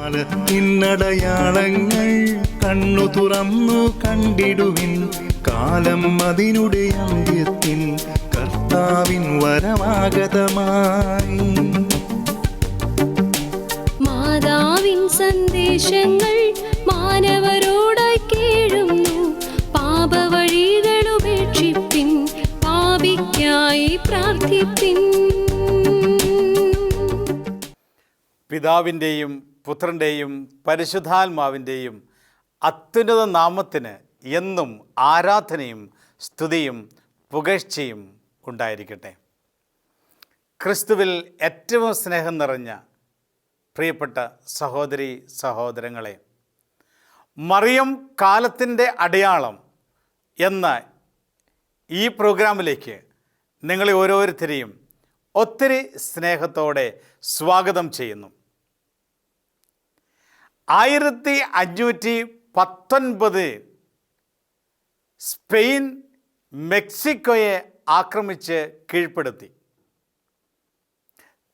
കാലത്തിനടയാളങ്ങൾ കണ്ണു തുറന്നു കണ്ടിടുവിൻ. കാലം അതിനുടെ അന്ത്യത്തിൽ കർത്താവിൻ വരമാഗതമായി. മാതാവിൻ സന്ദേശങ്ങൾ മാനവരോടായി കേഴുന്നു. പാപവഴികളുപേക്ഷിപ്പിൻ, പാപിക്കായി പ്രാർത്ഥിപ്പിൻ. പിതാവിൻ്റെയും പുത്രൻ്റെയും പരിശുദ്ധാത്മാവിൻ്റെയും അത്യുന്നത നാമത്തിന് എന്നും ആരാധനയും സ്തുതിയും പുകഴ്ചയും ഉണ്ടായിരിക്കട്ടെ. ക്രിസ്തുവിൽ ഏറ്റവും സ്നേഹം നിറഞ്ഞ പ്രിയപ്പെട്ട സഹോദരി സഹോദരങ്ങളെ, മറിയം കാലത്തിൻ്റെ അടയാളം എന്ന ഈ പ്രോഗ്രാമിലേക്ക് നിങ്ങളെ ഓരോരുത്തരെയും ഒത്തിരി സ്നേഹത്തോടെ സ്വാഗതം ചെയ്യുന്നു. 1519 സ്പെയിൻ മെക്സിക്കോയെ ആക്രമിച്ച് കീഴ്പ്പെടുത്തി.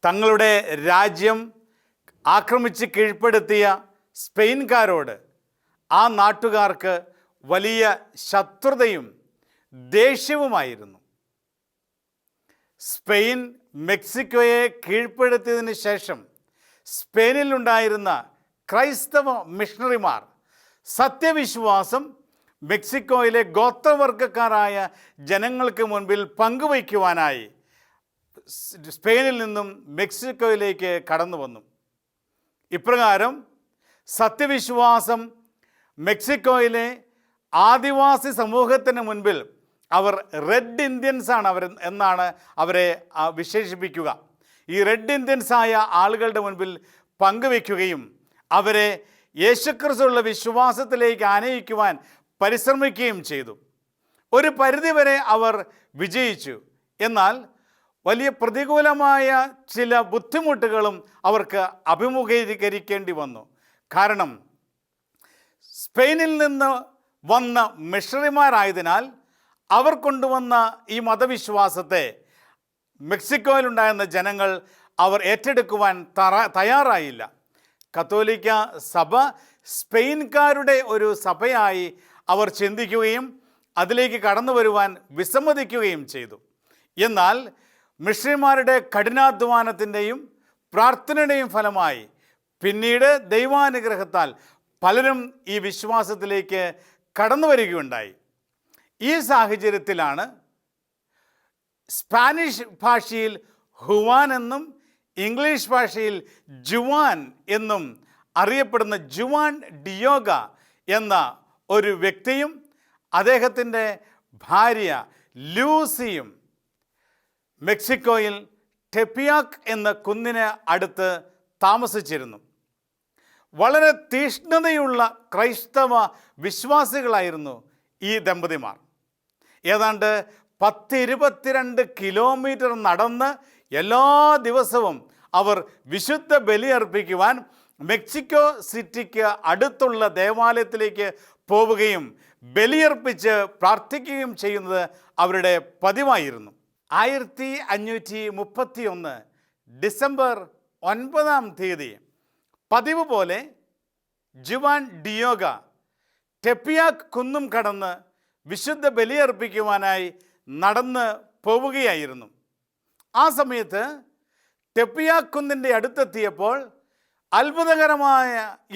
തങ്ങളുടെ രാജ്യം ആക്രമിച്ച് കീഴ്പ്പെടുത്തിയ സ്പെയിൻകാരോട് ആ നാട്ടുകാർക്ക് വലിയ ശത്രുതയും ദേഷ്യവുമായിരുന്നു. സ്പെയിൻ മെക്സിക്കോയെ കീഴ്പ്പെടുത്തിയതിന് ശേഷം സ്പെയിനിലുണ്ടായിരുന്ന ക്രൈസ്തവ മിഷണറിമാർ സത്യവിശ്വാസം മെക്സിക്കോയിലെ ഗോത്രവർഗക്കാരായ ജനങ്ങൾക്ക് മുൻപിൽ പങ്കുവയ്ക്കുവാനായി സ്പെയിനിൽ നിന്നും മെക്സിക്കോയിലേക്ക് കടന്നു വന്നു. ഇപ്രകാരം സത്യവിശ്വാസം മെക്സിക്കോയിലെ ആദിവാസി സമൂഹത്തിന് മുൻപിൽ അവർ റെഡ് ഇന്ത്യൻസാണ് എന്നാണ് അവരെ വിശേഷിപ്പിക്കുക. ഈ റെഡ് ഇന്ത്യൻസായ ആളുകളുടെ മുൻപിൽ പങ്കുവയ്ക്കുകയും അവരെ യേശുക്രിസ്തുവിലുള്ള വിശ്വാസത്തിലേക്ക് ആനയിക്കുവാൻ പരിശ്രമിക്കുകയും ചെയ്തു. ഒരു പരിധിവരെ അവർ വിജയിച്ചു. എന്നാൽ വലിയ പ്രതികൂലമായ ചില ബുദ്ധിമുട്ടുകളും അവർക്ക് അഭിമുഖീകരിക്കേണ്ടി വന്നു. കാരണം സ്പെയിനിൽ നിന്ന് വന്ന മിഷണറിമാരായതിനാൽ അവർ കൊണ്ടുവന്ന ഈ മതവിശ്വാസത്തെ മെക്സിക്കോയിലുണ്ടായിരുന്ന ജനങ്ങൾ അവർ ഏറ്റെടുക്കുവാൻ തയ്യാറായില്ല. കത്തോലിക്ക സഭ സ്പെയിൻകാരുടെ ഒരു സഭയായി അവർ ചിന്തിക്കുകയും അതിലേക്ക് കടന്നു വരുവാൻ വിസമ്മതിക്കുകയും ചെയ്തു. എന്നാൽ മിഷണറിമാരുടെ കഠിനാധ്വാനത്തിൻ്റെയും പ്രാർത്ഥനയുടെയും ഫലമായി പിന്നീട് ദൈവാനുഗ്രഹത്താൽ പലരും ഈ വിശ്വാസത്തിലേക്ക് കടന്നു വരികയുണ്ടായി. ഈ സാഹചര്യത്തിലാണ് സ്പാനിഷ് ഭാഷയിൽ ഹുവാൻ എന്നും ഇംഗ്ലീഷ് ഭാഷയിൽ ജുവാൻ എന്നും അറിയപ്പെടുന്ന ജുവാൻ ഡിയോഗ എന്ന ഒരു വ്യക്തിയും അദ്ദേഹത്തിൻ്റെ ഭാര്യ ലൂസിയും മെക്സിക്കോയിൽ ടെപ്പിയാക് എന്ന കുന്നിന് അടുത്ത് താമസിച്ചിരുന്നു. വളരെ തീഷ്ണതയുള്ള ക്രൈസ്തവ വിശ്വാസികളായിരുന്നു ഈ ദമ്പതിമാർ. ഏതാണ്ട് 10-22 കിലോമീറ്റർ നടന്ന് എല്ലാ ദിവസവും അവർ വിശുദ്ധ ബലിയർപ്പിക്കുവാൻ മെക്സിക്കോ സിറ്റിക്ക് അടുത്തുള്ള ദേവാലയത്തിലേക്ക് പോവുകയും ബലിയർപ്പിച്ച് പ്രാർത്ഥിക്കുകയും ചെയ്യുന്നത് അവരുടെ പതിവായിരുന്നു. 1531 ഡിസംബർ 9 പതിവ് പോലെ ജുവാൻ ഡിയോഗ ടെപ്പിയാക് കുന്നും കടന്ന് വിശുദ്ധ ബലിയർപ്പിക്കുവാനായി നടന്ന് പോവുകയായിരുന്നു. ആ സമയത്ത് ടെപ്പിയാക് കുന്നിൻ്റെ അടുത്തെത്തിയപ്പോൾ അത്ഭുതകരമായ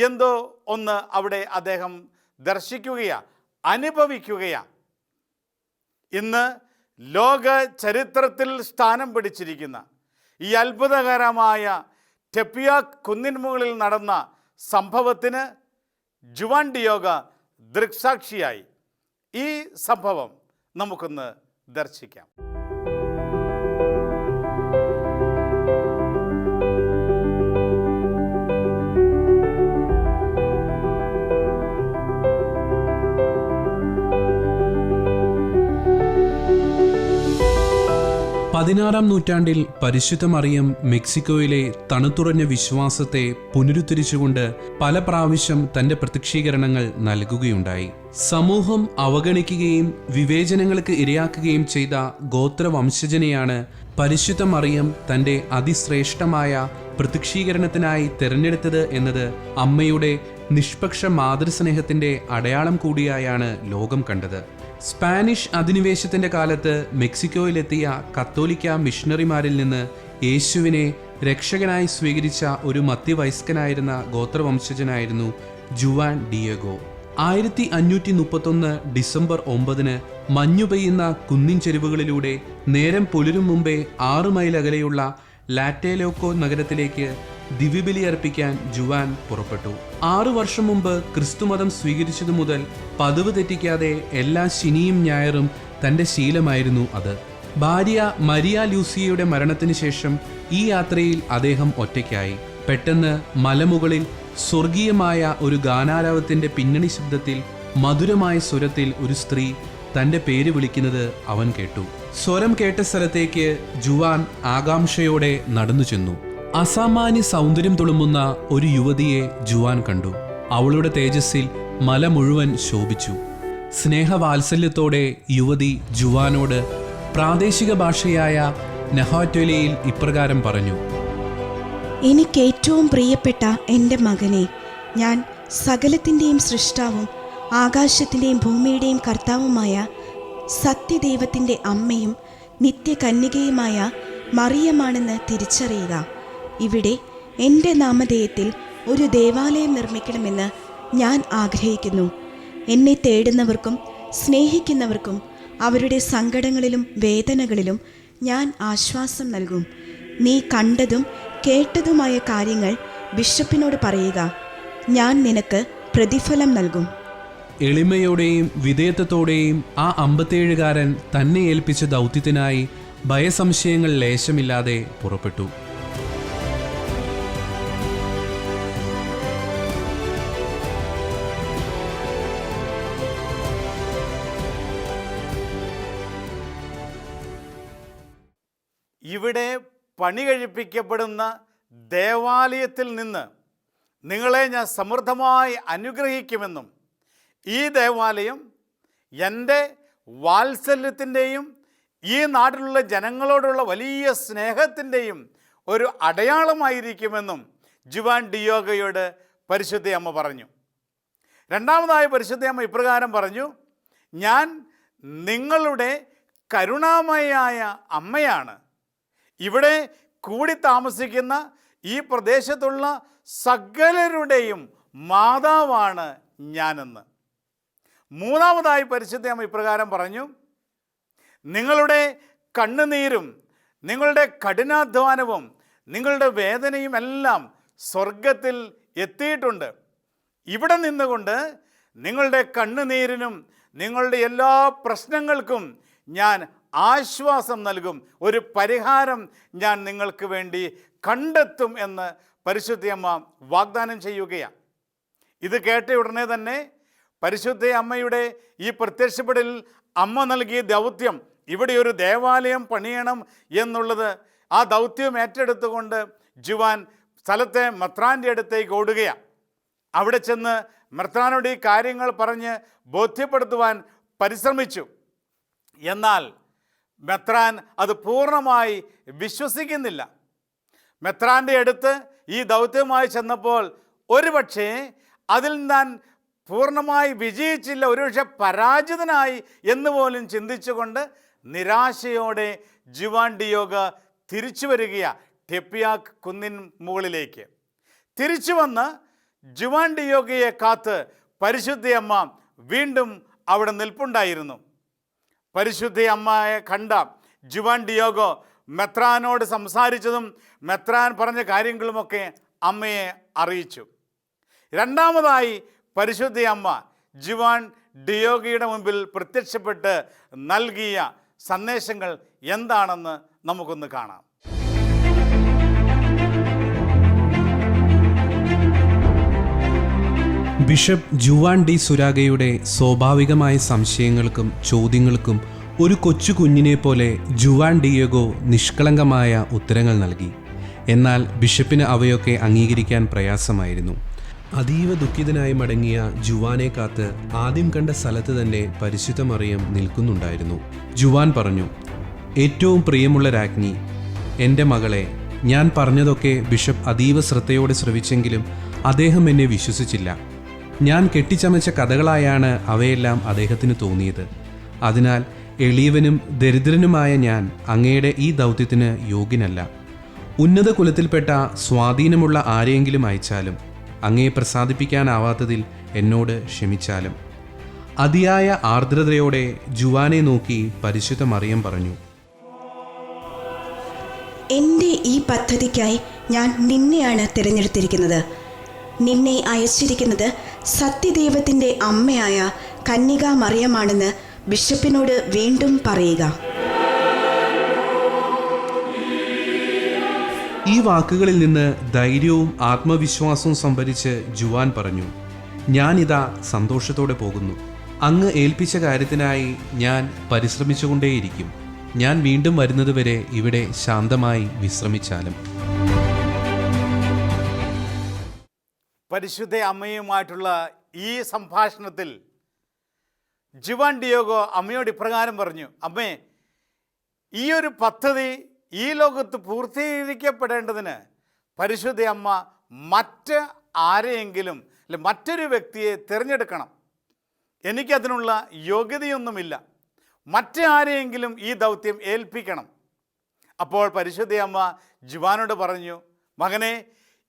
എന്തോ ഒന്ന് അവിടെ അദ്ദേഹം ദർശിക്കുകയാണ്, അനുഭവിക്കുകയാണ്. ഇന്ന് ലോക ചരിത്രത്തിൽ സ്ഥാനം പിടിച്ചിരിക്കുന്ന ഈ അത്ഭുതകരമായ ടെപ്പിയാക് കുന്നിൻ മുകളിൽ നടന്ന സംഭവത്തിന് ജുവാൻ ഡിയോഗ ദൃക്സാക്ഷിയായി. ഈ സംഭവം നമുക്കൊന്ന് ദർശിക്കാം. പതിനാറാം നൂറ്റാണ്ടിൽ പരിശുദ്ധ മറിയം മെക്സിക്കോയിലെ തണുത്തുറഞ്ഞ വിശ്വാസത്തെ പുനരുദ്ധരിച്ചുകൊണ്ട് പല പ്രാവശ്യം തന്റെ പ്രത്യക്ഷീകരണങ്ങൾ നൽകുകയുണ്ടായി. സമൂഹം അവഗണിക്കുകയും വിവേചനങ്ങൾക്ക് ഇരയാക്കുകയും ചെയ്ത ഗോത്രവംശജനെയാണ് പരിശുദ്ധ മറിയം തന്റെ അതിശ്രേഷ്ഠമായ പ്രത്യക്ഷീകരണത്തിനായി തിരഞ്ഞെടുത്തത് എന്നത് അമ്മയുടെ നിഷ്പക്ഷ മാതൃസ്നേഹത്തിന്റെ അടയാളം കൂടിയായാണ് ലോകം കണ്ടത്. സ്പാനിഷ് അധിനിവേശത്തിന്റെ കാലത്ത് മെക്സിക്കോയിലെത്തിയ കത്തോലിക്ക മിഷണറിമാരിൽ നിന്ന് യേശുവിനെ രക്ഷകനായി സ്വീകരിച്ച ഒരു മധ്യവയസ്കനായിരുന്ന ഗോത്രവംശജനായിരുന്നു ജുവാൻ ഡിയേഗോ. 1531 ഡിസംബർ 9 മഞ്ഞു പെയ്യുന്ന കുന്നിൻ ചെരുവുകളിലൂടെ നേരം പുലരും മുമ്പേ 6 മൈൽ അകലെയുള്ള ലാറ്റേലോക്കോ നഗരത്തിലേക്ക് ദിവ്യബലി അർപ്പിക്കാൻ ജുവാൻ പുറപ്പെട്ടു. 6 വർഷം മുമ്പ് ക്രിസ്തുമതം സ്വീകരിച്ചതു മുതൽ പതിവ് തെറ്റിക്കാതെ എല്ലാ ശനിയും ഞായറും തന്റെ ശീലമായിരുന്നു അത്. ഭാര്യ മരിയ ലൂസിയയുടെ മരണത്തിന് ശേഷം ഈ യാത്രയിൽ അദ്ദേഹം ഒറ്റയ്ക്കായി. പെട്ടെന്ന് മലമുകളിൽ സ്വർഗീയമായ ഒരു ഗാനാലാപത്തിന്റെ പിന്നണി ശബ്ദത്തിൽ മധുരമായ സ്വരത്തിൽ ഒരു സ്ത്രീ തന്റെ പേര് വിളിക്കുന്നത് അവൻ കേട്ടു. സ്വരം കേട്ട സ്ഥലത്തേക്ക് ജുവാൻ ആകാംക്ഷയോടെ നടന്നു ചെന്നു. അസാമാന്യ സൗന്ദര്യം തുളുമ്പുന്ന ഒരു യുവതിയെ ജുവാൻ കണ്ടു. അവളുടെ തേജസ്സിൽ മല മുഴുവൻ ശോഭിച്ചു. സ്നേഹവാത്സല്യത്തോടെ യുവതി ജുവാനോട് പ്രാദേശിക ഭാഷയായ നഹാറ്റ്വലയിൽ ഇപ്രകാരം പറഞ്ഞു: എനിക്കേറ്റവും പ്രിയപ്പെട്ട എൻ്റെ മകനെ, ഞാൻ സകലത്തിൻ്റെയും സൃഷ്ടാവും ആകാശത്തിൻ്റെയും ഭൂമിയുടെയും കർത്താവുമായ സത്യദൈവത്തിൻ്റെ അമ്മയും നിത്യകന്യകയുമായ മറിയമാണെന്ന് തിരിച്ചറിയുക. ഇവിടെ എൻ്റെ നാമധേയത്തിൽ ഒരു ദേവാലയം നിർമ്മിക്കണമെന്ന് ഞാൻ ആഗ്രഹിക്കുന്നു. എന്നെ തേടുന്നവർക്കും സ്നേഹിക്കുന്നവർക്കും അവരുടെ സങ്കടങ്ങളിലും വേദനകളിലും ഞാൻ ആശ്വാസം നൽകും. നീ കണ്ടതും കേട്ടതുമായ കാര്യങ്ങൾ ബിഷപ്പിനോട് പറയുക. ഞാൻ നിനക്ക് പ്രതിഫലം നൽകും. എളിമയോടെയും വിധേയത്വത്തോടെയും ആ 57-കാരൻ തന്നെ ഏൽപ്പിച്ച ദൗത്യത്തിനായി ഭയസംശയങ്ങൾ ലേശമില്ലാതെ പുറപ്പെട്ടു. ഇവിടെ പണി കഴിപ്പിക്കപ്പെടുന്ന ദേവാലയത്തിൽ നിന്ന് നിങ്ങളെ ഞാൻ സമൃദ്ധമായി അനുഗ്രഹിക്കുമെന്നും ഈ ദേവാലയം എൻ്റെ വാത്സല്യത്തിൻ്റെയും ഈ നാട്ടിലുള്ള ജനങ്ങളോടുള്ള വലിയ സ്നേഹത്തിൻ്റെയും ഒരു അടയാളമായിരിക്കുമെന്നും ജുവാൻ ഡിയോഗയോട് പരിശുദ്ധ അമ്മ പറഞ്ഞു. രണ്ടാമതായി പരിശുദ്ധ അമ്മ ഇപ്രകാരം പറഞ്ഞു: ഞാൻ നിങ്ങളുടെ കരുണാമയായ അമ്മയാണ്. ഇവിടെ കൂടി താമസിക്കുന്ന ഈ പ്രദേശത്തുള്ള സകലരുടെയും മാതാവാണ് ഞാനെന്ന്. മൂന്നാമതായി പരിശുദ്ധ അമ്മ ഇപ്രകാരം പറഞ്ഞു: നിങ്ങളുടെ കണ്ണുനീരും നിങ്ങളുടെ കഠിനാധ്വാനവും നിങ്ങളുടെ വേദനയും എല്ലാം സ്വർഗത്തിൽ എത്തിയിട്ടുണ്ട്. ഇവിടെ നിന്നുകൊണ്ട് നിങ്ങളുടെ കണ്ണുനീരിനും നിങ്ങളുടെ എല്ലാ പ്രശ്നങ്ങൾക്കും ഞാൻ ആശ്വാസം നൽകും, ഒരു പരിഹാരം ഞാൻ നിങ്ങൾക്ക് വേണ്ടി കണ്ടെത്തും എന്ന് പരിശുദ്ധയമ്മ വാഗ്ദാനം ചെയ്യുകയാണ്. ഇത് കേട്ട ഉടനെ തന്നെ പരിശുദ്ധ അമ്മയുടെ ഈ പ്രത്യക്ഷപ്പെടലിൽ അമ്മ നൽകിയ ദൗത്യം, ഇവിടെ ഒരു ദേവാലയം പണിയണം എന്നുള്ളത്, ആ ദൗത്യം ഏറ്റെടുത്തുകൊണ്ട് ജുവാൻ സ്ഥലത്തെ മെത്രാൻ്റെ അടുത്തേക്ക് ഓടുകയാണ്. അവിടെ ചെന്ന് മെത്രാനോട് ഈ കാര്യങ്ങൾ പറഞ്ഞ് ബോധ്യപ്പെടുത്തുവാൻ പരിശ്രമിച്ചു. എന്നാൽ മെത്രാൻ അത് പൂർണ്ണമായി വിശ്വസിക്കുന്നില്ല. മെത്രാൻ്റെ അടുത്ത് ഈ ദൗത്യമായി ചെന്നപ്പോൾ ഒരുപക്ഷേ അതിൽ ഞാൻ പൂർണ്ണമായി വിജയിച്ചില്ല, ഒരുപക്ഷെ പരാജിതനായി എന്ന് പോലും ചിന്തിച്ചുകൊണ്ട് നിരാശയോടെ ജുവാൻ ഡിയോഗ തിരിച്ചു വരികയാണ് ടെപ്പിയാക്ക് കുന്നിൻ മുകളിലേക്ക്. തിരിച്ചു വന്ന് ജുവാൻ ഡിയോഗയെ കാത്ത് പരിശുദ്ധയമ്മ വീണ്ടും അവിടെ നിൽപ്പുണ്ടായിരുന്നു. പരിശുദ്ധ അമ്മയെ കണ്ട ജുവാൻ ഡിയോഗോ മെത്രാനോട് സംസാരിച്ചതും മെത്രാൻ പറഞ്ഞ കാര്യങ്ങളുമൊക്കെ അമ്മയെ അറിയിച്ചു. രണ്ടാമതായി പരിശുദ്ധ അമ്മ ജുവാൻ ഡിയോഗയുടെ മുമ്പിൽ പ്രത്യക്ഷപ്പെട്ട് നൽകിയ സന്ദേശങ്ങൾ എന്താണെന്ന് നമുക്കൊന്ന് കാണാം. ബിഷപ്പ് ജുവാൻ ഡി സുരാഗയുടെ സ്വാഭാവികമായ സംശയങ്ങൾക്കും ചോദ്യങ്ങൾക്കും ഒരു കൊച്ചു കുഞ്ഞിനെ പോലെ ജുവാൻ ഡിയോഗോ നിഷ്കളങ്കമായ ഉത്തരങ്ങൾ നൽകി. എന്നാൽ ബിഷപ്പിന് അവയൊക്കെ അംഗീകരിക്കാൻ പ്രയാസമായിരുന്നു. അതീവ ദുഃഖിതനായി മടങ്ങിയ ജുവാനെ കാത്ത് ആദ്യം കണ്ട സ്ഥലത്ത് തന്നെ പരിശുദ്ധ മറിയം നിൽക്കുന്നുണ്ടായിരുന്നു. ജുവാൻ പറഞ്ഞു: ഏറ്റവും പ്രിയമുള്ള രാജ്ഞി, എൻ്റെ മകളെ, ഞാൻ പറഞ്ഞതൊക്കെ ബിഷപ്പ് അതീവ ശ്രദ്ധയോടെ ശ്രവിച്ചെങ്കിലും അദ്ദേഹം എന്നെ വിശ്വസിച്ചില്ല. ഞാൻ കെട്ടിച്ചമച്ച കഥകളായാണ് അവയെല്ലാം അദ്ദേഹത്തിന് തോന്നിയത്. അതിനാൽ എളിയവനും ദരിദ്രനുമായ ഞാൻ അങ്ങയുടെ ഈ ദൗത്യത്തിന് യോഗ്യനല്ല. ഉന്നത കുലത്തിൽപ്പെട്ട സ്വാധീനമുള്ള ആരെയെങ്കിലും അയച്ചാലും അങ്ങയെ പ്രസാദിപ്പിക്കാനാവാത്തതിൽ എന്നോട് ക്ഷമിച്ചാലും. അതിയായ ആർദ്രതയോടെ ജുവാനെ നോക്കി പരിശുദ്ധ മറിയം പറഞ്ഞു, എൻ്റെ ഈ പദ്ധതിക്കായി ഞാൻ നിന്നെയാണ് തിരഞ്ഞെടുത്തിരിക്കുന്നത്. നിന്നെ അയച്ചിരിക്കുന്നത് സത്യദൈവത്തിൻ്റെ അമ്മയായ കന്യകാ മറിയമാണെന്ന് ബിഷപ്പിനോട് വീണ്ടും പറയുക. ഈ വാക്കുകളിൽ നിന്ന് ധൈര്യവും ആത്മവിശ്വാസവും സംഭരിച്ച് ജുവാൻ പറഞ്ഞു, ഞാനിതാ സന്തോഷത്തോടെ പോകുന്നു. അങ്ങ് ഏൽപ്പിച്ച കാര്യത്തിനായി ഞാൻ പരിശ്രമിച്ചുകൊണ്ടേയിരിക്കും. ഞാൻ വീണ്ടും വരുന്നതുവരെ ഇവിടെ ശാന്തമായി വിശ്രമിച്ചാലും. പരിശുദ്ധ അമ്മയുമായിട്ടുള്ള ഈ സംഭാഷണത്തിൽ ജുവാൻ ഡിയോഗോ അമ്മയോട് ഇപ്രകാരം പറഞ്ഞു, അമ്മേ, ഈ ഒരു പദ്ധതി ഈ ലോകത്ത് പൂർത്തീകരിക്കപ്പെടേണ്ടതിന് പരിശുദ്ധ അമ്മ മറ്റ് ആരെയെങ്കിലും അല്ലെ മറ്റൊരു വ്യക്തിയെ തിരഞ്ഞെടുക്കണം. എനിക്കതിനുള്ള യോഗ്യതയൊന്നുമില്ല. മറ്റേ ആരെയെങ്കിലും ഈ ദൗത്യം ഏൽപ്പിക്കണം. അപ്പോൾ പരിശുദ്ധ അമ്മ ജുവാനോട് പറഞ്ഞു, മകനെ,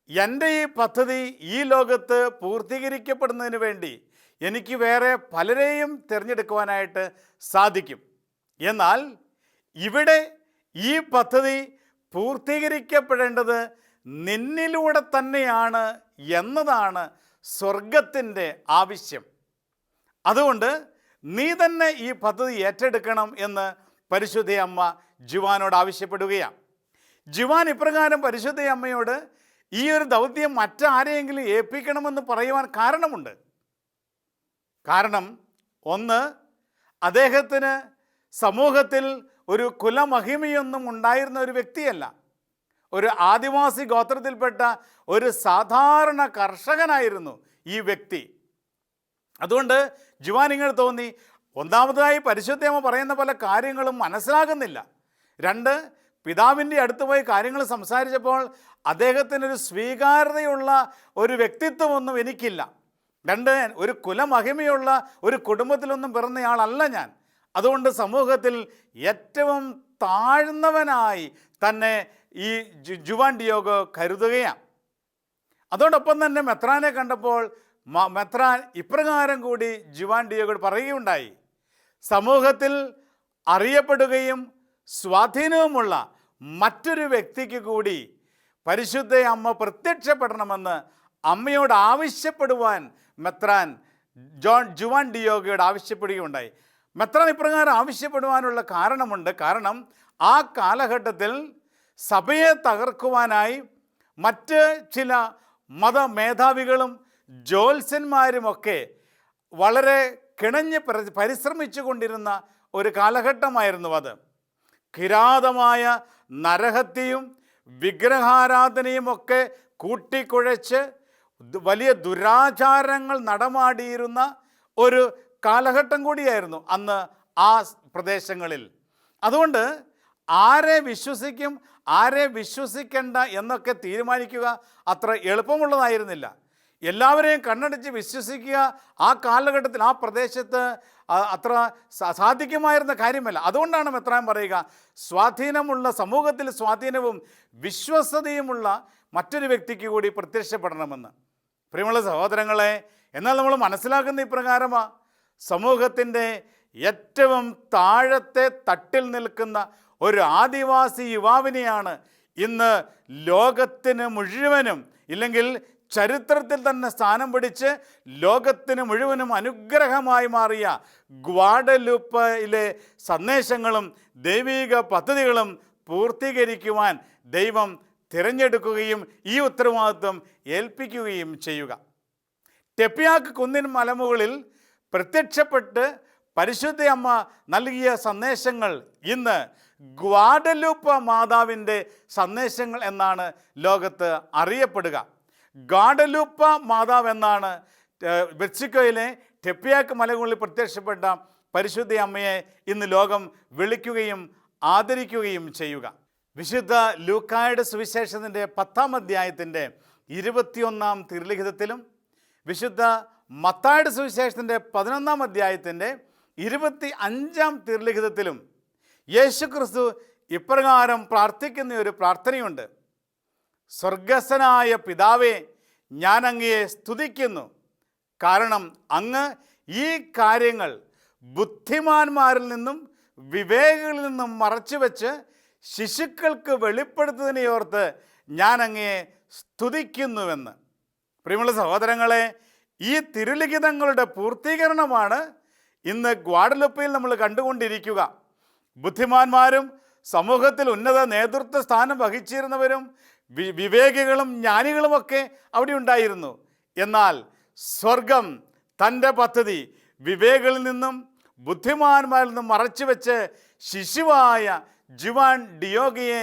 എൻ്റെ ഈ പദ്ധതി ഈ ലോകത്ത് പൂർത്തീകരിക്കപ്പെടുന്നതിന് വേണ്ടി എനിക്ക് വേറെ പലരെയും തിരഞ്ഞെടുക്കുവാനായിട്ട് സാധിക്കും. എന്നാൽ ഇവിടെ ഈ പദ്ധതി പൂർത്തീകരിക്കപ്പെടേണ്ടത് നിന്നിലൂടെ തന്നെയാണ് എന്നതാണ് സ്വർഗത്തിൻ്റെ ആവശ്യം. അതുകൊണ്ട് നീ തന്നെ ഈ പദ്ധതി ഏറ്റെടുക്കണം എന്ന് പരിശുദ്ധ അമ്മ ജുവാനോട് ആവശ്യപ്പെടുകയാണ്. ജുവാൻ ഇപ്രകാരം പരിശുദ്ധ അമ്മയോട് ഈ ഒരു ദൗത്യം മറ്റാരെയെങ്കിലും ഏൽപ്പിക്കണമെന്ന് പറയുവാൻ കാരണമുണ്ട്. കാരണം ഒന്ന്, അദ്ദേഹത്തിന് സമൂഹത്തിൽ ഒരു കുലമഹിമയൊന്നും ഉണ്ടായിരുന്ന ഒരു വ്യക്തിയല്ല. ഒരു ആദിവാസി ഗോത്രത്തിൽപ്പെട്ട ഒരു സാധാരണ കർഷകനായിരുന്നു ഈ വ്യക്തി. അതുകൊണ്ട് ജുവാൻ ഇങ്ങനെ തോന്നി, ഒന്നാമതായി പരിശുദ്ധയമ്മ പറയുന്ന പല കാര്യങ്ങളും മനസ്സിലാകുന്നില്ല. രണ്ട്, പിതാവിൻ്റെ അടുത്ത് പോയി കാര്യങ്ങൾ സംസാരിച്ചപ്പോൾ അദ്ദേഹത്തിനൊരു സ്വീകാര്യതയുള്ള ഒരു വ്യക്തിത്വമൊന്നും എനിക്കില്ല. രണ്ട്, ഒരു കുലമഹിമയുള്ള ഒരു കുടുംബത്തിലൊന്നും പിറന്നയാളല്ല ഞാൻ. അതുകൊണ്ട് സമൂഹത്തിൽ ഏറ്റവും താഴ്ന്നവനായി തന്നെ ഈ ജുവാൻ ഡിയോഗോ കരുതുകയാണ്. അതോടൊപ്പം തന്നെ മെത്രാനെ കണ്ടപ്പോൾ മെത്രാൻ ഇപ്രകാരം കൂടി ജുവാൻ ഡിയോഗോട് പറയുകയുണ്ടായി, സമൂഹത്തിൽ അറിയപ്പെടുകയും സ്വാധീനവുമുള്ള മറ്റൊരു വ്യക്തിക്ക് കൂടി പരിശുദ്ധ അമ്മ പ്രത്യക്ഷപ്പെടണമെന്ന് അമ്മയോട് ആവശ്യപ്പെടുവാൻ മെത്രാൻ ജുവാൻ ഡിയോഗോട് ആവശ്യപ്പെടുകയുണ്ടായി. മെത്രാൻ ഇപ്രകാരം ആവശ്യപ്പെടുവാനുള്ള കാരണമുണ്ട്. കാരണം ആ കാലഘട്ടത്തിൽ സഭയെ തകർക്കുവാനായി മറ്റ് ചില മതമേധാവികളും ജ്യോത്സ്യന്മാരുമൊക്കെ വളരെ കിണഞ്ഞ് പരിശ്രമിച്ചു കൊണ്ടിരുന്ന ഒരു കാലഘട്ടമായിരുന്നു അത്. കിരാതമായ നരഹത്യയും വിഗ്രഹാരാധനയുമൊക്കെ കൂട്ടിക്കുഴച്ച് വലിയ ദുരാചാരങ്ങൾ നടമാടിയിരുന്ന ഒരു കാലഘട്ടം കൂടിയായിരുന്നു അന്ന് ആ പ്രദേശങ്ങളിൽ. അതുകൊണ്ട് ആരെ വിശ്വസിക്കും ആരെ വിശ്വസിക്കേണ്ട എന്നൊക്കെ തീരുമാനിക്കുക അത്ര എളുപ്പമുള്ളതായിരുന്നില്ല. എല്ലാവരെയും കണ്ണടച്ച് വിശ്വസിക്കുക ആ കാലഘട്ടത്തിൽ ആ പ്രദേശത്ത് അത്ര സാധിക്കുമായിരുന്ന കാര്യമല്ല. അതുകൊണ്ടാണ് മെത്രാൻ പറയുക, സ്വാധീനമുള്ള സമൂഹത്തിൽ സ്വാധീനവും വിശ്വസതയുമുള്ള മറ്റൊരു വ്യക്തിക്ക് കൂടി പ്രത്യക്ഷപ്പെടണമെന്ന്. പ്രിയമുള്ള സഹോദരങ്ങളെ, എന്നാൽ നമ്മൾ മനസ്സിലാക്കുന്ന ഇപ്രകാരമാണ്, സമൂഹത്തിൻ്റെ ഏറ്റവും താഴത്തെ തട്ടിൽ നിൽക്കുന്ന ഒരു ആദിവാസി യുവാവിനെയാണ് ഇന്ന് ലോകത്തിന് മുഴുവനും, ഇല്ലെങ്കിൽ ചരിത്രത്തിൽ തന്നെ സ്ഥാനം പിടിച്ച് ലോകത്തിന് മുഴുവനും അനുഗ്രഹമായി മാറിയ ഗ്വാഡലൂപ്പയിലെ സന്ദേശങ്ങളും ദൈവിക പദ്ധതികളും പൂർത്തീകരിക്കുവാൻ ദൈവം തിരഞ്ഞെടുക്കുകയും ഈ ഉത്തരവാദിത്വം ഏൽപ്പിക്കുകയും ചെയ്യുക. ടെപ്പിയാക്ക് കുന്നിൻ മലമുകളിൽ പ്രത്യക്ഷപ്പെട്ട് പരിശുദ്ധ അമ്മ നൽകിയ സന്ദേശങ്ങൾ ഇന്ന് ഗ്വാഡലൂപ്പ മാതാവിൻ്റെ സന്ദേശങ്ങൾ എന്നാണ് ലോകത്ത് അറിയപ്പെടുക. ഗ്വാഡലൂപ്പ മാതാവ് എന്നാണ് മെക്സിക്കോയിലെ ടെപ്പിയാക്ക് മലകളിൽ പ്രത്യക്ഷപ്പെട്ട പരിശുദ്ധ അമ്മയെ ഇന്ന് ലോകം വിളിക്കുകയും ആദരിക്കുകയും ചെയ്യുക. വിശുദ്ധ ലൂക്കായുടെ സുവിശേഷത്തിൻ്റെ 10-ാം അധ്യായത്തിൻ്റെ 21-ാം തിരുലിഖിതത്തിലും വിശുദ്ധ മത്തായുടെ സുവിശേഷത്തിൻ്റെ 11-ാം അധ്യായത്തിൻ്റെ 25-ാം തിരുലിഖിതത്തിലും യേശുക്രിസ്തു ഇപ്രകാരം പ്രാർത്ഥിക്കുന്ന ഒരു പ്രാർത്ഥനയുണ്ട്. സ്വർഗസ്ഥനായ പിതാവേ, ഞാൻ അങ്ങയെ സ്തുതിക്കുന്നു, കാരണം അങ്ങ് ഈ കാര്യങ്ങൾ ബുദ്ധിമാന്മാരിൽ നിന്നും വിവേകികളിൽ നിന്നും മറച്ചുവെച്ച് ശിശുക്കൾക്ക് വെളിപ്പെടുത്തുന്നതിനെ ഓർത്ത് ഞാൻ അങ്ങയെ സ്തുതിക്കുന്നുവെന്ന്. പ്രിയമുള്ള സഹോദരങ്ങളെ, ഈ തിരുലിഖിതങ്ങളുടെ പൂർത്തീകരണമാണ് ഇന്ന് ഗ്വാഡലുപ്പയിൽ നമ്മൾ കണ്ടുകൊണ്ടിരിക്കുക. ബുദ്ധിമാന്മാരും സമൂഹത്തിൽ ഉന്നത നേതൃത്വ സ്ഥാനം വഹിച്ചിരുന്നവരും വിവേകികളും ജ്ഞാനികളുമൊക്കെ അവിടെ ഉണ്ടായിരുന്നു. എന്നാൽ സ്വർഗം തൻ്റെ പദ്ധതി വിവേകികളിൽ നിന്നും ബുദ്ധിമാന്മാരിൽ നിന്നും മറച്ചുവെച്ച് ശിശുവായ ജുവാൻ ഡിയോഗയെ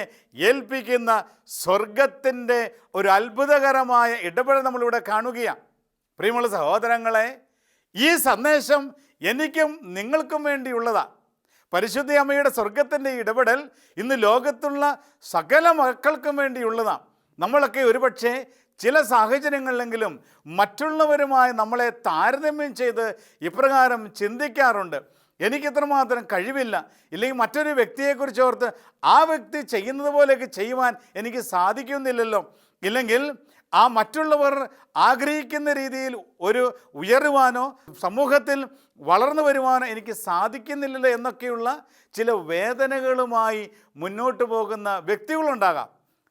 ഏൽപ്പിക്കുന്ന സ്വർഗത്തിൻ്റെ ഒരു അത്ഭുതകരമായ ഇടപെടൽ നമ്മളിവിടെ കാണുകയാണ്. പ്രിയമുള്ള സഹോദരങ്ങളെ, ഈ സന്ദേശം എനിക്കും നിങ്ങൾക്കും വേണ്ടിയുള്ളതാണ്. പരിശുദ്ധ അമ്മയുടെ സ്വർഗത്തിൻ്റെ ഇടപെടൽ ഇന്ന് ലോകത്തുള്ള സകല മക്കൾക്കും വേണ്ടിയുള്ളതാണ്. നമ്മളൊക്കെ ഒരുപക്ഷെ ചില സാഹചര്യങ്ങളിലെങ്കിലും മറ്റുള്ളവരുമായി നമ്മളെ താരതമ്യം ചെയ്ത് ഇപ്രകാരം ചിന്തിക്കാറുണ്ട്. എനിക്കിത്രമാത്രം കഴിവില്ല, ഇല്ലെങ്കിൽ മറ്റൊരു വ്യക്തിയെക്കുറിച്ച് ഓർത്ത് ആ വ്യക്തി ചെയ്യുന്നത് പോലെയൊക്കെ ചെയ്യുവാൻ എനിക്ക് സാധിക്കുന്നില്ലല്ലോ, ഇല്ലെങ്കിൽ ആ മറ്റുള്ളവർ ആഗ്രഹിക്കുന്ന രീതിയിൽ ഒരു ഉയരുവാനോ സമൂഹത്തിൽ വളർന്നു വരുവാനോ എനിക്ക് സാധിക്കുന്നില്ലല്ലോ എന്നൊക്കെയുള്ള ചില വേദനകളുമായി മുന്നോട്ട് പോകുന്ന വ്യക്തികളുണ്ടാകാം.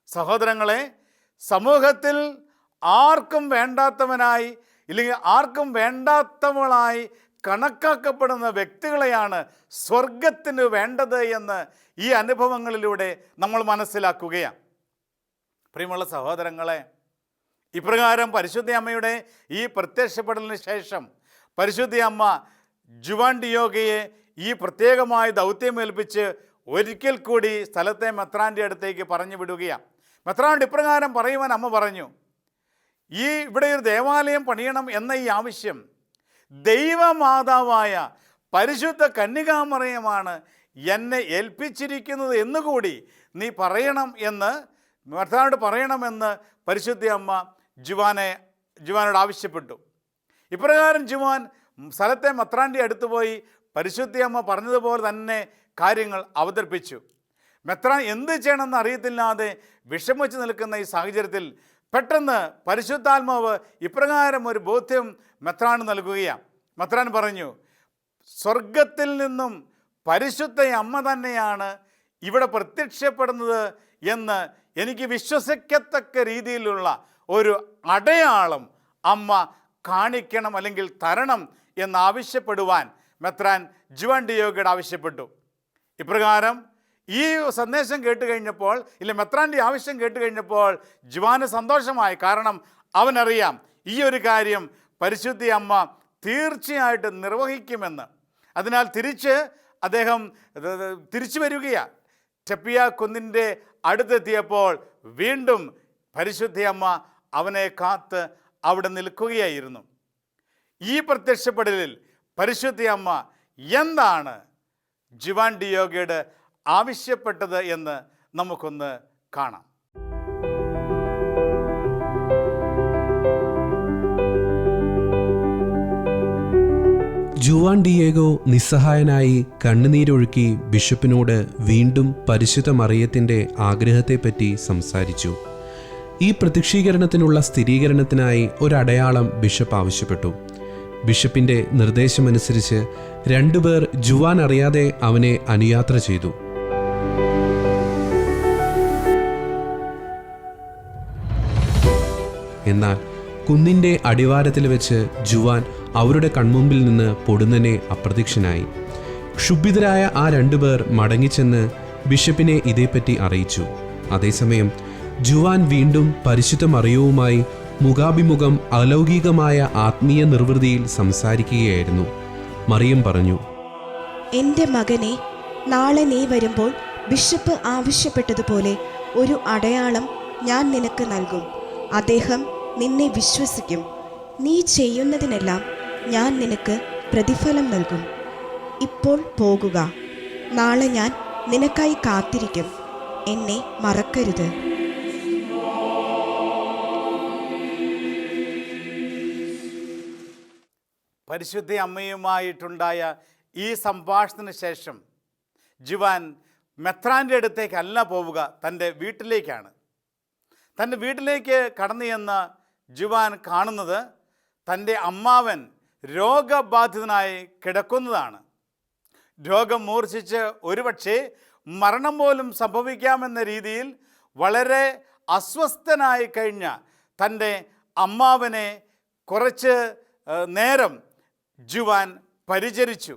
സഹോദരങ്ങളെ, സമൂഹത്തിൽ ആർക്കും വേണ്ടാത്തവനായി ഇല്ലെങ്കിൽ ആർക്കും വേണ്ടാത്തവളായി കണക്കാക്കപ്പെടുന്ന വ്യക്തികളെയാണ് സ്വർഗത്തിന് വേണ്ടത് എന്ന് ഈ അനുഭവങ്ങളിലൂടെ നമ്മൾ മനസ്സിലാക്കുകയാണ്. പ്രിയമുള്ള സഹോദരങ്ങളെ, ഇപ്രകാരം പരിശുദ്ധ അമ്മയുടെ ഈ പ്രത്യക്ഷപ്പെടലിന് ശേഷം പരിശുദ്ധ അമ്മ ജുവാൻ ഡിയോഗയെ ഈ പ്രത്യേകമായ ദൗത്യമേൽപ്പിച്ച് ഒരിക്കൽ കൂടി സ്ഥലത്തെ മെത്രാൻ്റെ അടുത്തേക്ക് പറഞ്ഞു വിടുകയാണ്. മെത്രാനോട് ഇപ്രകാരം പറയുവാൻ അമ്മ പറഞ്ഞു, ഇവിടെ ഒരു ദേവാലയം പണിയണം എന്ന ഈ ആവശ്യം ദൈവമാതാവായ പരിശുദ്ധ കന്യകാമറിയമാണ് എന്നെ ഏൽപ്പിച്ചിരിക്കുന്നത് എന്നുകൂടി നീ പറയണം എന്ന് മെത്രാനോട് പറയണമെന്ന് പരിശുദ്ധ അമ്മ ജുവാനോട് ആവശ്യപ്പെട്ടു. ഇപ്രകാരം ജുവാൻ സ്ഥലത്തെ മെത്രാൻ്റെ അടുത്ത് പോയി പരിശുദ്ധ അമ്മ പറഞ്ഞതുപോലെ തന്നെ കാര്യങ്ങൾ അവതരിപ്പിച്ചു. മെത്രാൻ എന്ത് ചെയ്യണമെന്ന് അറിയത്തില്ലാതെ വിഷമിച്ച് നിൽക്കുന്ന ഈ സാഹചര്യത്തിൽ പെട്ടെന്ന് പരിശുദ്ധാത്മാവ് ഇപ്രകാരം ഒരു ബോധ്യം മെത്രാന് നൽകുകയാണ്. മെത്രാൻ പറഞ്ഞു, സ്വർഗത്തിൽ നിന്നും പരിശുദ്ധ അമ്മ തന്നെയാണ് ഇവിടെ പ്രത്യക്ഷപ്പെടുന്നത് എന്ന് എനിക്ക് വിശ്വസിക്കത്തക്ക രീതിയിലുള്ള ഒരു അടയാളം അമ്മ കാണിക്കണം അല്ലെങ്കിൽ തരണം എന്നാവശ്യപ്പെടുവാൻ മെത്രാൻ ജുവാൻ ഡിയോഗയോട് ആവശ്യപ്പെട്ടു. ഇപ്രകാരം ഈ സന്ദേശം കേട്ട് കഴിഞ്ഞപ്പോൾ മെത്രാൻ്റെ ആവശ്യം കേട്ട് കഴിഞ്ഞപ്പോൾ ജുവാന് സന്തോഷമായി. കാരണം അവനറിയാം ഈ ഒരു കാര്യം പരിശുദ്ധ അമ്മ തീർച്ചയായിട്ടും നിർവഹിക്കുമെന്ന്. അതിനാൽ അദ്ദേഹം തിരിച്ചു വരികയാണ്. ടെപ്പിയ കുന്നിൻ്റെ അടുത്തെത്തിയപ്പോൾ വീണ്ടും പരിശുദ്ധ അമ്മ അവനെ കാത്ത് അവിടെ നിൽക്കുകയായിരുന്നു. ഈ പ്രത്യക്ഷപ്പെടലിൽ പരിശുദ്ധ അമ്മ എന്താണ് ജുവാൻ ഡിയോഗയോട് ആവശ്യപ്പെട്ടത് എന്ന് നമുക്കൊന്ന് കാണാം. ജുവാൻ ഡിയേഗോ നിസ്സഹായനായി കണ്ണുനീരൊഴുക്കി ബിഷപ്പിനോട് വീണ്ടും പരിശുദ്ധ മറിയത്തിൻ്റെ ആഗ്രഹത്തെപ്പറ്റി സംസാരിച്ചു. ഈ പ്രത്യക്ഷീകരണത്തിനുള്ള സ്ഥിരീകരണത്തിനായി ഒരടയാളം ബിഷപ്പ് ആവശ്യപ്പെട്ടു. ബിഷപ്പിൻ്റെ നിർദ്ദേശമനുസരിച്ച് രണ്ടുപേർ ജുവാൻ അറിയാതെ അവനെ അനുയാത്ര ചെയ്തു. എന്നാൽ കുന്നിൻ്റെ അടിവാരത്തിൽ വെച്ച് ജുവാൻ അവരുടെ കൺമുമ്പിൽ നിന്ന് പൊടുന്നനെ അപ്രത്യക്ഷനായി. ക്ഷുഭിതരായ ആ രണ്ടുപേർ മടങ്ങിച്ചെന്ന് ബിഷപ്പിനെ ഇതേപ്പറ്റി അറിയിച്ചു. അതേസമയം ജുവാൻ വീണ്ടും പരിശുദ്ധ മറിയവുമായി മുഖാഭിമുഖം അലൗകികമായ ആത്മീയ നിർവൃതിയിൽ സംസാരിക്കുകയായിരുന്നു. മറിയം പറഞ്ഞു, എൻ്റെ മകനെ, നാളെ നീ വരുമ്പോൾ ബിഷപ്പ് ആവശ്യപ്പെട്ടതുപോലെ ഒരു അടയാളം ഞാൻ നിനക്ക് നൽകും. അദ്ദേഹം നിന്നെ വിശ്വസിക്കും. നീ ചെയ്യുന്നതിനെല്ലാം ഞാൻ നിനക്ക് പ്രതിഫലം നൽകും. ഇപ്പോൾ പോകുക. നാളെ ഞാൻ നിനക്കായി കാത്തിരിക്കും. എന്നെ മറക്കരുത്. പരിശുദ്ധ അമ്മയുമായിട്ടുണ്ടായ ഈ സംഭാഷണത്തിന് ശേഷം ജുവാൻ മെത്രാൻ്റെ അടുത്തേക്കല്ല പോവുക, തൻ്റെ വീട്ടിലേക്കാണ്. തൻ്റെ വീട്ടിലേക്ക് കടന്നു ചെന്ന ജുവാൻ കാണുന്നത് തൻ്റെ അമ്മാവൻ രോഗബാധിതനായി കിടക്കുന്നതാണ്. രോഗം മൂർച്ഛിച്ച് ഒരുപക്ഷെ മരണം പോലും സംഭവിക്കാമെന്ന രീതിയിൽ വളരെ അസ്വസ്ഥനായി കഴിഞ്ഞ തൻ്റെ അമ്മാവനെ കുറച്ച് നേരം ജുവാൻ പരിചരിച്ചു.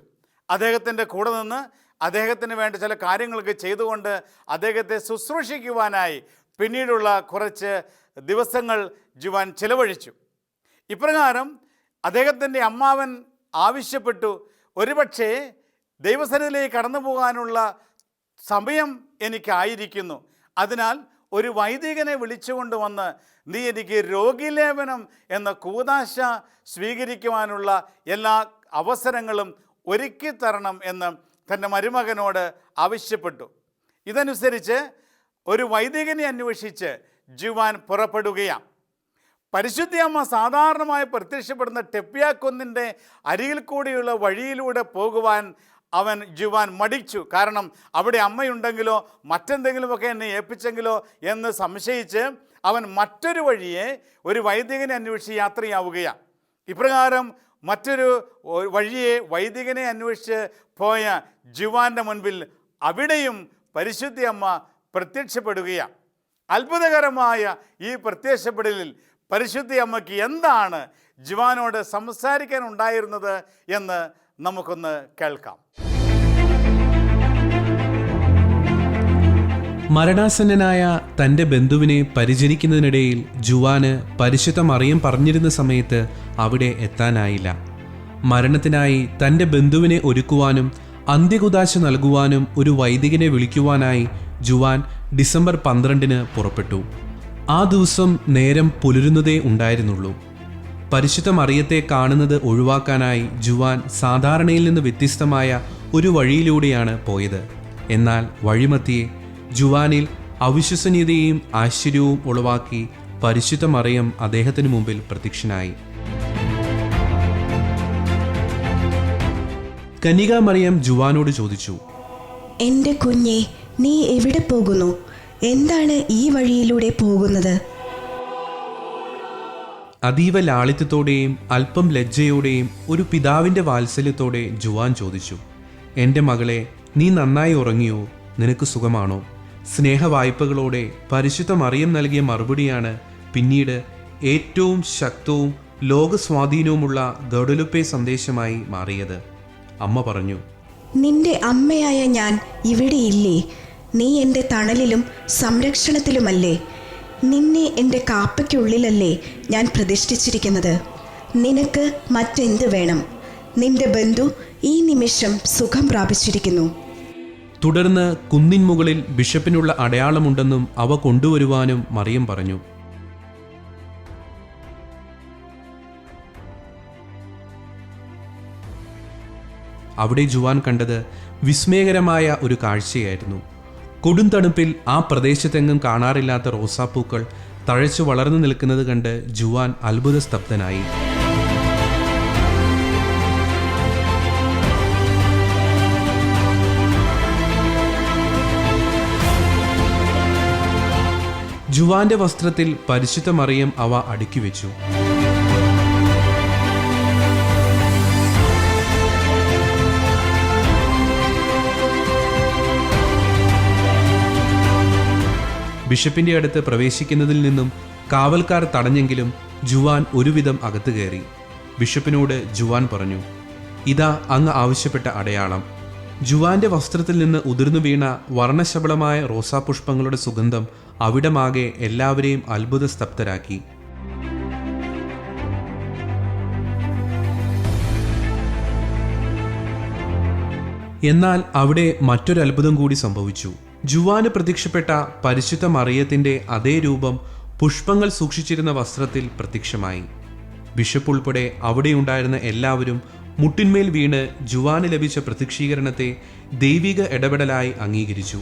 അദ്ദേഹത്തിൻ്റെ കൂടെ നിന്ന് അദ്ദേഹത്തിന് വേണ്ട ചില കാര്യങ്ങളൊക്കെ ചെയ്തുകൊണ്ട് അദ്ദേഹത്തെ ശുശ്രൂഷിക്കുവാനായി പിന്നീടുള്ള കുറച്ച് ദിവസങ്ങൾ ജുവാൻ ചിലവഴിച്ചു. ഇപ്രകാരം അദ്ദേഹത്തിൻ്റെ അമ്മാവൻ ആവശ്യപ്പെട്ടു, ഒരുപക്ഷെ ദൈവസന്നിധിയിലേക്ക് കടന്നു പോകാനുള്ള സമയം എനിക്കായിരിക്കുന്നു, അതിനാൽ ഒരു വൈദികനെ വിളിച്ചുകൊണ്ട് വന്ന് നീ എനിക്ക് രോഗിലേപനം എന്ന കൂദാശ സ്വീകരിക്കുവാനുള്ള എല്ലാ അവസരങ്ങളും ഒരുക്കി തരണം എന്ന് തൻ്റെ മരുമകനോട് ആവശ്യപ്പെട്ടു. ഇതനുസരിച്ച് ഒരു വൈദികനെ അന്വേഷിച്ച് ജുവാൻ പുറപ്പെടുകയാണ്. പരിശുദ്ധ അമ്മ സാധാരണമായി പ്രത്യക്ഷപ്പെടുന്ന ടെപ്പിയാക്കുന്നിൻ്റെ അരികിൽ കൂടിയുള്ള വഴിയിലൂടെ പോകുവാൻ ജുവാൻ മടിച്ചു. കാരണം അവിടെ അമ്മയുണ്ടെങ്കിലോ മറ്റെന്തെങ്കിലുമൊക്കെ എന്നെ ഏൽപ്പിച്ചെങ്കിലോ എന്ന് സംശയിച്ച് അവൻ മറ്റൊരു വഴിയെ ഒരു വൈദികനെ അന്വേഷിച്ച് യാത്രയാവുകയാണ്. ഇപ്രകാരം മറ്റൊരു വഴിയെ വൈദികനെ അന്വേഷിച്ച് പോയ ജുവാൻ്റെ മുൻപിൽ അവിടെയും പരിശുദ്ധ അമ്മ പ്രത്യക്ഷപ്പെടുകയാണ്. അത്ഭുതകരമായ ഈ പ്രത്യക്ഷപ്പെടലിൽ പരിശുദ്ധ അമ്മയ്ക്ക് എന്താണ് ജുവാനോട് സംസാരിക്കാൻ ഉണ്ടായിരുന്നത് എന്ന് നമുക്കൊന്ന് കേൾക്കാം. മരണാസന്നനായ തൻ്റെ ബന്ധുവിനെ പരിചരിക്കുന്നതിനിടയിൽ ജുവാന് പരിശുദ്ധ മറിയം പറഞ്ഞിരുന്ന സമയത്ത് അവിടെ എത്താനായില്ല. മരണത്തിനായി തൻ്റെ ബന്ധുവിനെ ഒരുക്കുവാനും അന്ത്യകുദാശ നൽകുവാനും ഒരു വൈദികനെ വിളിക്കുവാനായി ജുവാൻ ഡിസംബർ 12 പുറപ്പെട്ടു. ആ ദിവസം നേരം പുലരുന്നതേ ഉണ്ടായിരുന്നുള്ളൂ. പരിശുദ്ധ മറിയത്തെ കാണുന്നത് ഒഴിവാക്കാനായി ജുവാൻ സാധാരണയിൽ നിന്ന് വ്യത്യസ്തമായ ഒരു വഴിയിലൂടെയാണ് പോയത്. എന്നാൽ വഴിമധ്യേ ജുവാനിൽ അവിശ്വസനീയതയും ആശ്ചര്യവും ഉളവാക്കി പരിശുദ്ധ മറിയം അദ്ദേഹത്തിന് മുമ്പിൽ പ്രത്യക്ഷനായി. കന്യകാ മറിയം ജുവാനോട് ചോദിച്ചു, എൻ്റെ കുഞ്ഞെ, നീ എവിടെ പോകുന്നു? എന്താണ് ഈ വഴിയിലൂടെ പോകുന്നത്? അതീവ ലാളിത്യത്തോടെയും അല്പം ലജ്ജയോടെയും ഒരു പിതാവിൻ്റെ വാത്സല്യത്തോടെ ജുവാൻ ചോദിച്ചു, എൻ്റെ മകളെ, നീ നന്നായി ഉറങ്ങിയോ? നിനക്ക് സുഖമാണോ? സ്നേഹവായ്പകളോടെ പരിശുദ്ധ മറിയം നൽകിയ മറുപടിയാണ് പിന്നീട് ഏറ്റവും ശക്തവും ലോകസ്വാധീനവുമുള്ള ഗൗഡലുപ്പെ സന്ദേശമായി മാറിയത്. അമ്മ പറഞ്ഞു, നിന്റെ അമ്മയായ ഞാൻ ഇവിടെയില്ലേ? നീ എൻ്റെ തണലിലും സംരക്ഷണത്തിലുമല്ലേ? നിന്നെ എൻ്റെ കാപ്പയ്ക്കുള്ളിലല്ലേ ഞാൻ പ്രതിഷ്ഠിച്ചിരിക്കുന്നത്? നിനക്ക് മറ്റെന്ത് വേണം? നിന്റെ ബന്ധു ഈ നിമിഷം സുഖം പ്രാപിച്ചിരിക്കുന്നു. തുടർന്ന് കുന്നിൻ മുകളിൽ ബിഷപ്പിനുള്ള അടയാളമുണ്ടെന്നും അവ കൊണ്ടുവരുവാനും മറിയം പറഞ്ഞു. അവിടെ ജുവാൻ കണ്ടത് വിസ്മയകരമായ ഒരു കാഴ്ചയായിരുന്നു. കൊടുംതണുപ്പിൽ ആ പ്രദേശത്തെങ്ങും കാണാറില്ലാത്ത റോസാപ്പൂക്കൾ തഴച്ചു വളർന്നു നിൽക്കുന്നത് കണ്ട് ജുവാൻ അത്ഭുത സ്തബ്ധനായി. ജുവാന്റെ വസ്ത്രത്തിൽ പരിശുദ്ധ മറിയം അവ അടുക്കി വെച്ചു. ബിഷപ്പിന്റെ അടുത്ത് പ്രവേശിക്കുന്നതിൽ നിന്നും കാവൽക്കാർ തടഞ്ഞെങ്കിലും ജുവാൻ ഒരുവിധം അകത്തു കയറി. ബിഷപ്പിനോട് ജുവാൻ പറഞ്ഞു, ഇതാ അങ്ങ് ആവശ്യപ്പെട്ട അടയാളം. ജുവാന്റെ വസ്ത്രത്തിൽ നിന്ന് ഉതിർന്നു വീണ വർണ്ണശബളമായ റോസാപുഷ്പങ്ങളുടെ സുഗന്ധം അവിടമാകെ എല്ലാവരെയും അത്ഭുത സ്തബ്ധരാക്കി. എന്നാൽ അവിടെ മറ്റൊരത്ഭുതം കൂടി സംഭവിച്ചു. ജുവാന് പ്രത്യക്ഷപ്പെട്ട പരിശുദ്ധ മറിയത്തിന്റെ അതേ രൂപം പുഷ്പങ്ങൾ സൂക്ഷിച്ചിരുന്ന വസ്ത്രത്തിൽ പ്രത്യക്ഷമായി. ബിഷപ്പ് ഉൾപ്പെടെ അവിടെയുണ്ടായിരുന്ന എല്ലാവരും മുട്ടിന്മേൽ വീണ് ജുവാന് ലഭിച്ച പ്രത്യക്ഷീകരണത്തെ ദൈവിക ഇടപെടലായി അംഗീകരിച്ചു.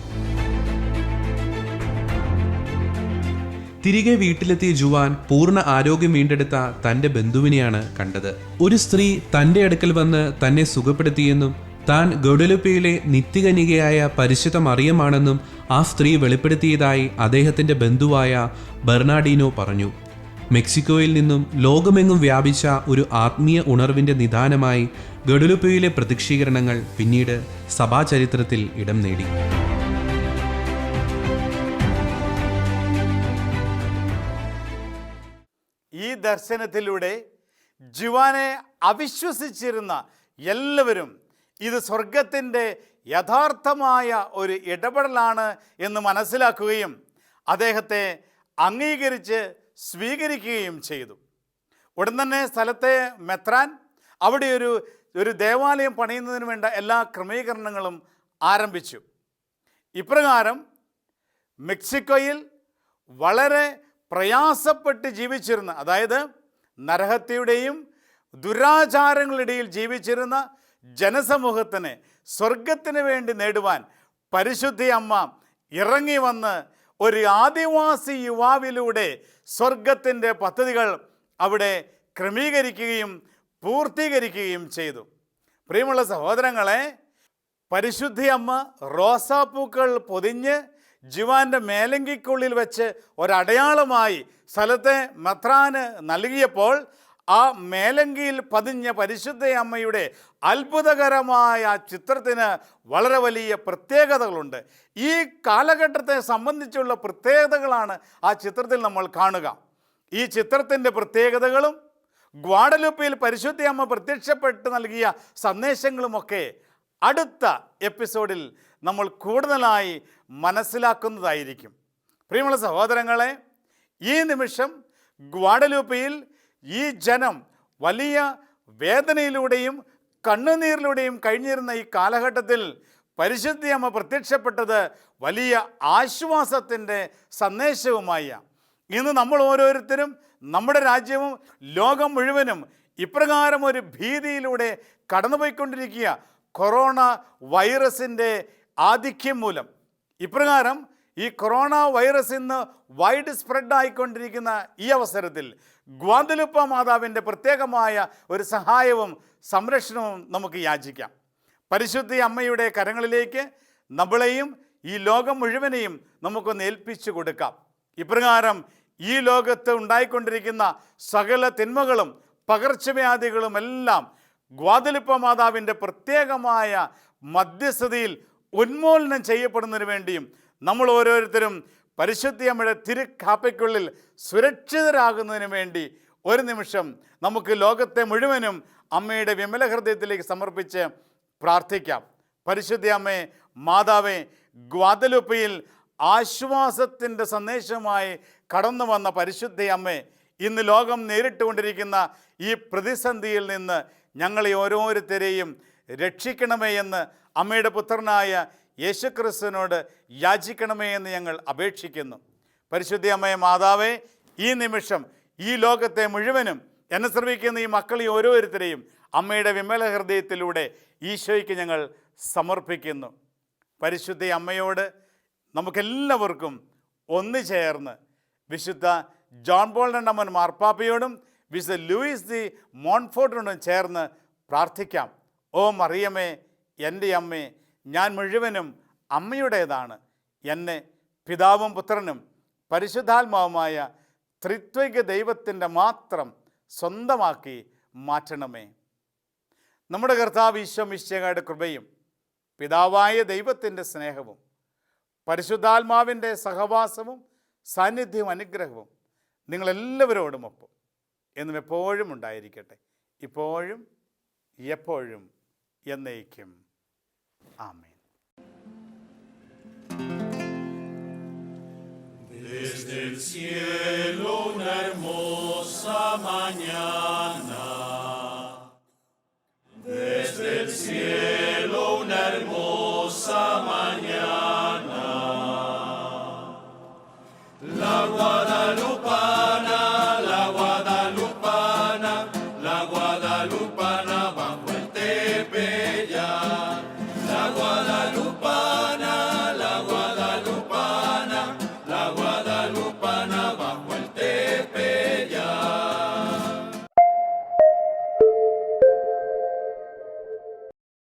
തിരികെ വീട്ടിലെത്തിയ ജുവാൻ പൂർണ്ണ ആരോഗ്യം വീണ്ടെടുത്ത തന്റെ ബന്ധുവിനെയാണ് കണ്ടത്. ഒരു സ്ത്രീ തന്റെ അടുക്കൽ വന്ന് തന്നെ സുഖപ്പെടുത്തിയെന്നും താൻ ഗൊഡലുപ്പയിലെ നിത്യകന്യകയായ പരിശുദ്ധ മറിയമാണെന്നും ആ സ്ത്രീ വെളിപ്പെടുത്തിയതായി അദ്ദേഹത്തിന്റെ ബന്ധുവായ ബെർണാഡിനോ പറഞ്ഞു. മെക്സിക്കോയിൽ നിന്നും ലോകമെങ്ങും വ്യാപിച്ച ഒരു ആത്മീയ ഉണർവിന്റെ നിദാനമായി ഗൊഡലുപ്പയിലെ പ്രത്യക്ഷീകരണങ്ങൾ പിന്നീട് സഭാചരിത്രത്തിൽ ഇടം നേടി. ഈ ദർശനത്തിലൂടെ ജുവാനെ അവിശ്വസിച്ചിരുന്ന എല്ലാവരും ഇത് സ്വർഗത്തിൻ്റെ യഥാർത്ഥമായ ഒരു ഇടപെടലാണ് എന്ന് മനസ്സിലാക്കുകയും അദ്ദേഹത്തെ അംഗീകരിച്ച് സ്വീകരിക്കുകയും ചെയ്തു. ഉടൻ തന്നെ സ്ഥലത്തെ മെത്രാൻ അവിടെ ഒരു ദേവാലയം പണിയുന്നതിന് വേണ്ട എല്ലാ ക്രമീകരണങ്ങളും ആരംഭിച്ചു. ഇപ്രകാരം മെക്സിക്കോയിൽ വളരെ പ്രയാസപ്പെട്ട് ജീവിച്ചിരുന്ന, അതായത് നരഹത്യയുടെയും ദുരാചാരങ്ങളുടെയിൽ ജീവിച്ചിരുന്ന ജനസമൂഹത്തിന് സ്വർഗത്തിന് വേണ്ടി നേടുവാൻ പരിശുദ്ധ അമ്മ ഇറങ്ങി വന്ന് ഒരു ആദിവാസി യുവാവിലൂടെ സ്വർഗത്തിൻ്റെ പദ്ധതികൾ അവിടെ ക്രമീകരിക്കുകയും പൂർത്തീകരിക്കുകയും ചെയ്തു. പ്രിയമുള്ള സഹോദരങ്ങളെ, പരിശുദ്ധ അമ്മ റോസാപ്പൂക്കൾ പൊതിഞ്ഞ് ജുവാൻ്റെ മേലങ്കിക്കുള്ളിൽ വെച്ച് ഒരടയാളമായി സ്ഥലത്തെ മെത്രാന് നൽകിയപ്പോൾ ആ മേലങ്കിയിൽ പതിഞ്ഞ പരിശുദ്ധ അമ്മയുടെ അത്ഭുതകരമായ ചിത്രത്തിന് വളരെ വലിയ പ്രത്യേകതകളുണ്ട്. ഈ കാലഘട്ടത്തെ സംബന്ധിച്ചുള്ള പ്രത്യേകതകളാണ് ആ ചിത്രത്തിൽ നമ്മൾ കാണുക. ഈ ചിത്രത്തിൻ്റെ പ്രത്യേകതകളും ഗ്വാഡലുപ്പയിൽ പരിശുദ്ധ അമ്മ പ്രത്യക്ഷപ്പെട്ട് നൽകിയ സന്ദേശങ്ങളുമൊക്കെ അടുത്ത എപ്പിസോഡിൽ നമ്മൾ കൂടുതലായി മനസ്സിലാക്കുന്നതായിരിക്കും. പ്രിയമുള്ള സഹോദരങ്ങളെ, ഈ നിമിഷം ഗ്വാഡലുപ്പയിൽ ഈ ജനം വലിയ വേദനയിലൂടെയും കണ്ണുനീരിലൂടെയും കഴിഞ്ഞിരുന്ന ഈ കാലഘട്ടത്തിൽ പരിശുദ്ധ അമ്മ പ്രത്യക്ഷപ്പെട്ടത് വലിയ ആശ്വാസത്തിൻ്റെ സന്ദേശവുമായി. ഇന്ന് നമ്മൾ ഓരോരുത്തരും, നമ്മുടെ രാജ്യവും ലോകം മുഴുവനും ഇപ്രകാരം ഒരു ഭീതിയിലൂടെ കടന്നുപോയിക്കൊണ്ടിരിക്കുക. കൊറോണ വൈറസിൻ്റെ ആധിക്യം മൂലം ഇപ്രകാരം ഈ കൊറോണ വൈറസ് ഇന്ന് വൈഡ് സ്പ്രെഡ് ആയിക്കൊണ്ടിരിക്കുന്ന ഈ അവസരത്തിൽ ഗ്വാദലുപ്പ മാതാവിൻ്റെ പ്രത്യേകമായ ഒരു സഹായവും സംരക്ഷണവും നമുക്ക് യാചിക്കാം. പരിശുദ്ധ അമ്മയുടെ കരങ്ങളിലേക്ക് നമ്മളെയും ഈ ലോകം മുഴുവനെയും നമുക്കൊന്ന് ഏൽപ്പിച്ചു കൊടുക്കാം. ഇപ്രകാരം ഈ ലോകത്ത് ഉണ്ടായിക്കൊണ്ടിരിക്കുന്ന സകല തിന്മകളും പകർച്ചവ്യാധികളും എല്ലാം ഗ്വാദലുപ്പ മാതാവിൻ്റെ പ്രത്യേകമായ മധ്യസ്ഥതയിൽ ഉന്മൂലനം ചെയ്യപ്പെടുന്നതിന് വേണ്ടിയും നമ്മൾ ഓരോരുത്തരും പരിശുദ്ധ അമ്മയുടെ തിരുക്കാപ്പയ്ക്കുള്ളിൽ സുരക്ഷിതരാകുന്നതിന് വേണ്ടി ഒരു നിമിഷം നമുക്ക് ലോകത്തെ മുഴുവനും അമ്മയുടെ വിമല ഹൃദയത്തിലേക്ക് സമർപ്പിച്ച് പ്രാർത്ഥിക്കാം. പരിശുദ്ധ അമ്മേ, മാതാവേ, ഗ്വാദലുപ്പയിൽ ആശ്വാസത്തിൻ്റെ സന്ദേശമായി കടന്നു വന്ന പരിശുദ്ധ അമ്മേ, ഇന്ന് ലോകം നേരിട്ടുകൊണ്ടിരിക്കുന്ന ഈ പ്രതിസന്ധിയിൽ നിന്ന് ഞങ്ങളെ ഓരോരുത്തരെയും രക്ഷിക്കണമേ എന്ന് അമ്മയുടെ പുത്രനായ യേശുക്രിസ്തുവിനോട് യാചിക്കണമേ എന്ന് ഞങ്ങൾ അപേക്ഷിക്കുന്നു. പരിശുദ്ധ അമ്മയെ മാതാവേ, ഈ നിമിഷം ഈ ലോകത്തെ മുഴുവനും എന്നെ ശ്രമിക്കുന്ന ഈ മക്കളെ ഓരോരുത്തരെയും അമ്മയുടെ വിമല ഹൃദയത്തിലൂടെ ഈശോയ്ക്ക് ഞങ്ങൾ സമർപ്പിക്കുന്നു. പരിശുദ്ധ അമ്മയോട് നമുക്കെല്ലാവർക്കും ഒന്നു ചേർന്ന് വിശുദ്ധ ജോൺ പോൾ രണ്ടാമൻ മാർപ്പാപ്പയോടും വിശുദ്ധ ലൂയിസ് ദി മോൺഫോർട്ടിനോടും ചേർന്ന് പ്രാർത്ഥിക്കാം. ഓ മറിയമേ, എൻ്റെ അമ്മേ, ഞാൻ മുഴുവനും അമ്മയുടേതാണ്. എന്നെ പിതാവും പുത്രനും പരിശുദ്ധാത്മാവുമായ ത്രിത്വിക ദൈവത്തിൻ്റെ മാത്രം സ്വന്തമാക്കി മാറ്റണമേ. നമ്മുടെ കർത്താവ് ഈശോ മിശിഹായുടെ കൃപയും പിതാവായ ദൈവത്തിൻ്റെ സ്നേഹവും പരിശുദ്ധാത്മാവിൻ്റെ സഹവാസവും സാന്നിധ്യവും അനുഗ്രഹവും നിങ്ങളെല്ലാവരോടുമൊപ്പം എന്നും എപ്പോഴും ഉണ്ടായിരിക്കട്ടെ, ഇപ്പോഴും എപ്പോഴും എന്നേക്കും. ആമേൻ. Desde el cielo una hermosa mañana, desde el cielo una hermosa mañana, la guadalupana, la guadalupana, la guadalupana.